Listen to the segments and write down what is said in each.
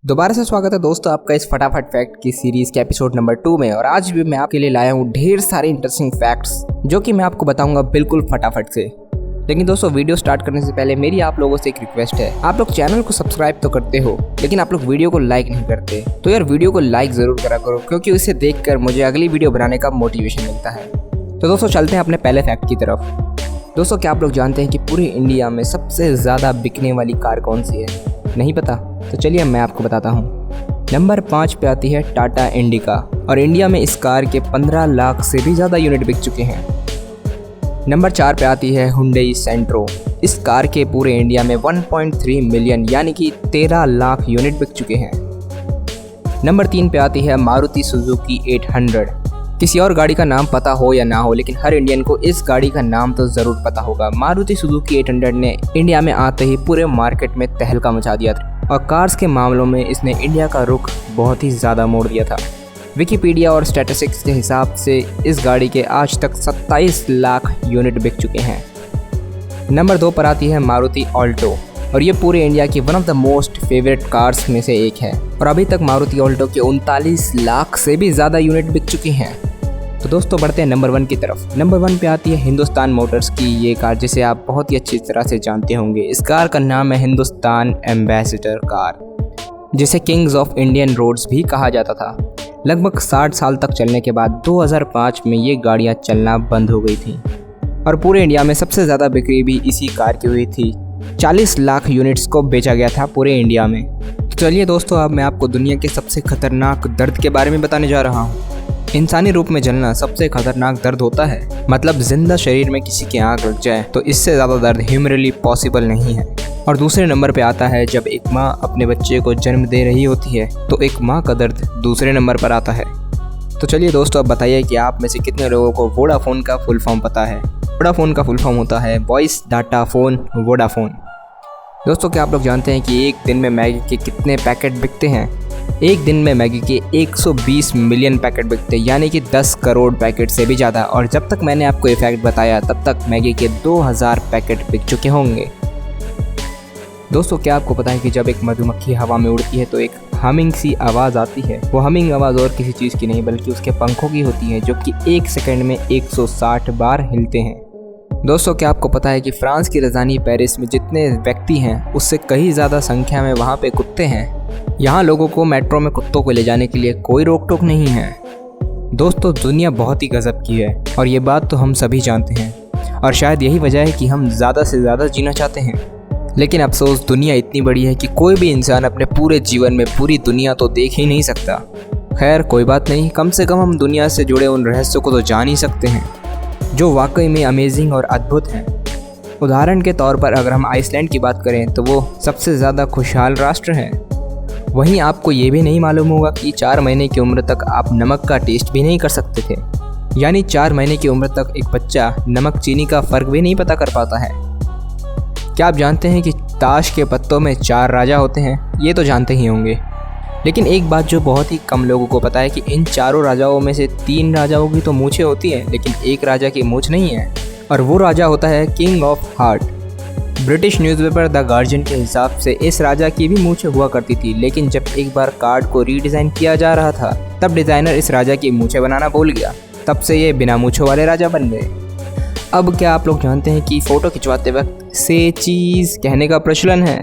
दोबारा से स्वागत है दोस्तों आपका इस फटाफट फैक्ट की सीरीज के एपिसोड नंबर 2 में। और आज भी मैं आपके लिए लाया हूँ ढेर सारे इंटरेस्टिंग फैक्ट्स जो कि मैं आपको बताऊंगा बिल्कुल फटाफट से। लेकिन दोस्तों वीडियो स्टार्ट करने से पहले मेरी आप लोगों से एक रिक्वेस्ट है, आप लोग चैनल को सब्सक्राइब तो करते हो लेकिन आप लोग वीडियो को लाइक नहीं करते। तो यार वीडियो को लाइक जरूर करा करो क्योंकि उसे देखकर मुझे अगली वीडियो बनाने का मोटिवेशन मिलता है। तो दोस्तों चलते हैं अपने पहले फैक्ट की तरफ। दोस्तों क्या आप लोग जानते हैं कि पूरे इंडिया में सबसे ज़्यादा बिकने वाली कार कौन सी है? नहीं पता? तो चलिए मैं आपको बताता हूँ। नंबर 5 पे आती है टाटा इंडिका और इंडिया में इस कार के 15 लाख से भी ज़्यादा यूनिट बिक चुके हैं। नंबर 4 पे आती है हुंडई सेंट्रो। इस कार के पूरे इंडिया में 1.3 मिलियन यानी कि 13 लाख यूनिट बिक चुके हैं। नंबर 3 पे आती है मारुति सुजुकी 800। किसी और गाड़ी का नाम पता हो या ना हो लेकिन हर इंडियन को इस गाड़ी का नाम तो ज़रूर पता होगा। मारुति सुजुकी 800 ने इंडिया में आते ही पूरे मार्केट में तहलका मचा दिया था और कार्स के मामलों में इसने इंडिया का रुख बहुत ही ज़्यादा मोड़ दिया था। विकिपीडिया और स्टैटिस्टिक्स के हिसाब से इस गाड़ी के आज तक 27 लाख यूनिट बिक चुके हैं। नंबर 2 पर आती है मारुति ऑल्टो और ये पूरे इंडिया की one of the most favourite cars में से एक है और अभी तक मारुति ऑल्टो के 39 लाख से भी ज़्यादा यूनिट बिक चुके हैं। तो दोस्तों बढ़ते हैं नंबर 1 की तरफ। नंबर 1 पे आती है हिंदुस्तान मोटर्स की ये कार जिसे आप बहुत ही अच्छी तरह से जानते होंगे। इस कार का नाम है हिंदुस्तान एम्बेसडर कार, जिसे किंग्स ऑफ इंडियन रोड्स भी कहा जाता था। लगभग 60 साल तक चलने के बाद 2005 में ये गाड़ियाँ चलना बंद हो गई थी और पूरे इंडिया में सबसे ज़्यादा बिक्री भी इसी कार की हुई थी। 40 लाख यूनिट्स को बेचा गया था पूरे इंडिया में। तो चलिए दोस्तों अब मैं आपको दुनिया के सबसे खतरनाक दर्द के बारे में बताने जा रहा हूँ। इंसानी रूप में जलना सबसे खतरनाक दर्द होता है। मतलब जिंदा शरीर में किसी की आंख लग जाए तो इससे ज़्यादा दर्द ह्यूमनली पॉसिबल नहीं है। और दूसरे नंबर पे आता है जब एक माँ अपने बच्चे को जन्म दे रही होती है तो एक माँ का दर्द दूसरे नंबर पर आता है। तो चलिए दोस्तों अब बताइए कि आप में से कितने लोगों को वोडाफोन का फुल फॉर्म पता है? वोडाफोन का फुल फॉर्म होता है वॉइस डाटा फोन वोडाफोन। दोस्तों क्या आप लोग जानते हैं कि एक दिन में मैगी के कितने पैकेट बिकते हैं? एक दिन में मैगी के 120 मिलियन पैकेट बिकते हैं यानी कि 10 करोड़ पैकेट से भी ज़्यादा। और जब तक मैंने आपको ये फैक्ट बताया तब तक मैगी के 2000 पैकेट बिक चुके होंगे। दोस्तों क्या आपको पता है कि जब एक मधुमक्खी हवा में उड़ती है तो एक हमिंग सी आवाज़ आती है? वो हमिंग आवाज़ और किसी चीज़ की नहीं बल्कि उसके पंखों की होती है जो कि 1 सेकंड में 160 बार हिलते हैं। दोस्तों क्या आपको पता है कि फ्रांस की राजधानी पेरिस में जितने व्यक्ति हैं उससे कहीं ज़्यादा संख्या में वहाँ पे कुत्ते हैं। यहाँ लोगों को मेट्रो में कुत्तों को ले जाने के लिए कोई रोक टोक नहीं है। दोस्तों दुनिया बहुत ही गजब की है और ये बात तो हम सभी जानते हैं और शायद यही वजह है कि हम ज़्यादा से ज़्यादा जीना चाहते हैं। लेकिन अफसोस दुनिया इतनी बड़ी है कि कोई भी इंसान अपने पूरे जीवन में पूरी दुनिया तो देख ही नहीं सकता। खैर कोई बात नहीं, कम से कम हम दुनिया से जुड़े उन रहस्यों को तो जान ही सकते हैं जो वाकई में अमेजिंग और अद्भुत हैं। उदाहरण के तौर पर अगर हम आइसलैंड की बात करें तो वो सबसे ज़्यादा खुशहाल राष्ट्र है। वहीं आपको ये भी नहीं मालूम होगा कि 4 महीने की उम्र तक आप नमक का टेस्ट भी नहीं कर सकते थे। यानी 4 महीने की उम्र तक एक बच्चा नमक चीनी का फ़र्क भी नहीं पता कर पाता है। क्या आप जानते हैं कि ताश के पत्तों में 4 राजा होते हैं? ये तो जानते ही होंगे। लेकिन एक बात जो बहुत ही कम लोगों को पता है कि इन 4 राजाओं में से 3 राजाओं की तो मूंछें होती हैं लेकिन एक राजा की मूंछ नहीं है और वो राजा होता है king of heart. British newspaper the guardian के हिसाब से इस राजा की भी मूंछें हुआ करती थी लेकिन जब एक बार कार्ड को रीडिज़ाइन किया जा रहा था तब डिज़ाइनर इस राजा की मूंछें बनाना भूल गया। तब से ये बिना मूंछों वाले राजा बन गए। अब क्या आप लोग जानते हैं कि फ़ोटो खिंचवाते वक्त से चीज़ कहने का प्रचलन है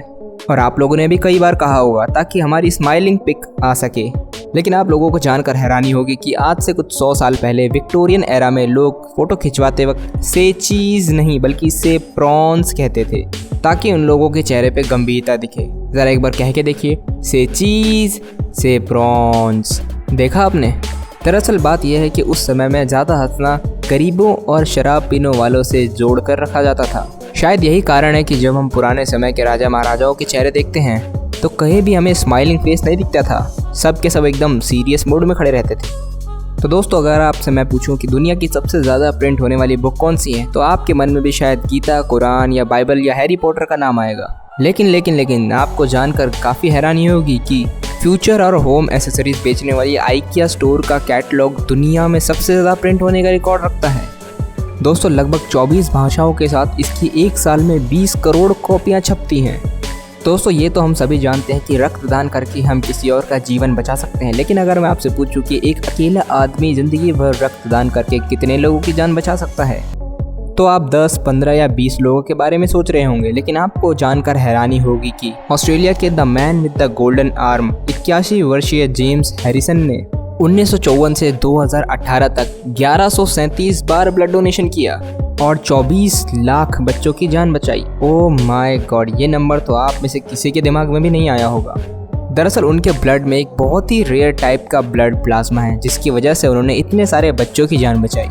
और आप लोगों ने भी कई बार कहा होगा ताकि हमारी स्माइलिंग पिक आ सके। लेकिन आप लोगों को जानकर हैरानी होगी कि आज से कुछ 100 साल पहले विक्टोरियन एरा में लोग फ़ोटो खिंचवाते वक्त से चीज़ नहीं बल्कि से प्रॉन्स कहते थे ताकि उन लोगों के चेहरे पे गंभीरता दिखे। ज़रा एक बार कह के देखिए, से चीज़ से प्रॉन्स। देखा आपने? दरअसल बात यह है कि उस समय में ज़्यादा हंसना गरीबों और शराब पीने वालों से जोड़ कर रखा जाता था। शायद यही कारण है कि जब हम पुराने समय के राजा महाराजाओं के चेहरे देखते हैं तो कहीं भी हमें स्माइलिंग फेस नहीं दिखता था। सब के सब एकदम सीरियस मूड में खड़े रहते थे। तो दोस्तों अगर आपसे मैं पूछूं कि दुनिया की सबसे ज़्यादा प्रिंट होने वाली बुक कौन सी है तो आपके मन में भी शायद गीता, कुरान या बाइबल या हैरी पॉटर का नाम आएगा। लेकिन आपको जानकर काफ़ी हैरानी होगी कि फ्यूचर और होम एसेसरीज बेचने वाली आइकिया स्टोर का कैटलॉग दुनिया में सबसे ज़्यादा प्रिंट होने का रिकॉर्ड रखता है। दोस्तों लगभग 24 भाषाओं के साथ इसकी एक साल में 20 करोड़ कॉपियाँ छपती हैं। दोस्तों ये तो हम सभी जानते हैं कि रक्तदान करके हम किसी और का जीवन बचा सकते हैं, लेकिन अगर मैं आपसे पूछूं कि एक अकेला आदमी जिंदगी भर रक्तदान करके कितने लोगों की जान बचा सकता है, तो आप 10, 15 या 20 लोगों के बारे में सोच रहे होंगे। लेकिन आपको जानकर हैरानी होगी कि ऑस्ट्रेलिया के the man with the golden arm 81 वर्षीय जेम्स हैरिसन ने 1954 से 2018 तक 1137 बार ब्लड डोनेशन किया और 24 लाख बच्चों की जान बचाई। ओह माय गॉड, ये नंबर तो आप में से किसी के दिमाग में भी नहीं आया होगा। दरअसल उनके ब्लड में एक बहुत ही रेयर टाइप का ब्लड प्लाज्मा है, जिसकी वजह से उन्होंने इतने सारे बच्चों की जान बचाई।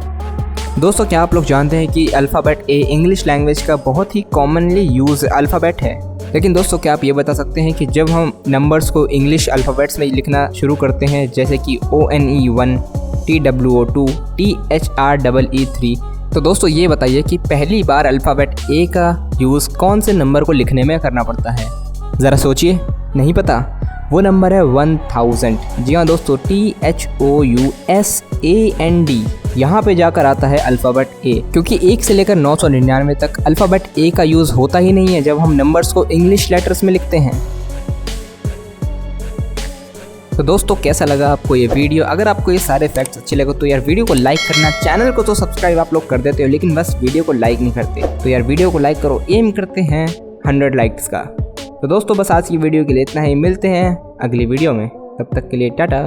दोस्तों क्या आप लोग जानते हैं कि अल्फ़ाबेट ए इंग्लिश लैंग्वेज का बहुत ही कॉमनली यूज अल्फ़ाबेट है। लेकिन दोस्तों क्या आप ये बता सकते हैं कि जब हम नंबर्स को इंग्लिश अल्फ़ाबेट्स में लिखना शुरू करते हैं, जैसे कि ONE1, TWO2, THREE3, तो दोस्तों ये बताइए कि पहली बार अल्फ़ाबेट ए का यूज़ कौन से नंबर को लिखने में करना पड़ता है? ज़रा सोचिए, नहीं पता? वो नंबर है 1000। जी हाँ दोस्तों, THOUSAND, यहाँ पे जाकर आता है अल्फ़ाबेट ए, क्योंकि 1 से लेकर 999 तक अल्फ़ाबेट ए का यूज़ होता ही नहीं है जब हम नंबर्स को इंग्लिश लेटर्स में लिखते हैं। तो दोस्तों कैसा लगा आपको ये वीडियो? अगर आपको ये सारे फैक्ट्स अच्छे लगे तो यार वीडियो को लाइक करना, चैनल को तो सब्सक्राइब आप लोग कर देते हो, लेकिन बस वीडियो को लाइक नहीं करते। तो यार वीडियो को लाइक करो, एम करते हैं 100 लाइक्स का। तो दोस्तों बस आज की वीडियो के लिए इतना ही, मिलते हैं अगली वीडियो में, तब तक के लिए टाटा।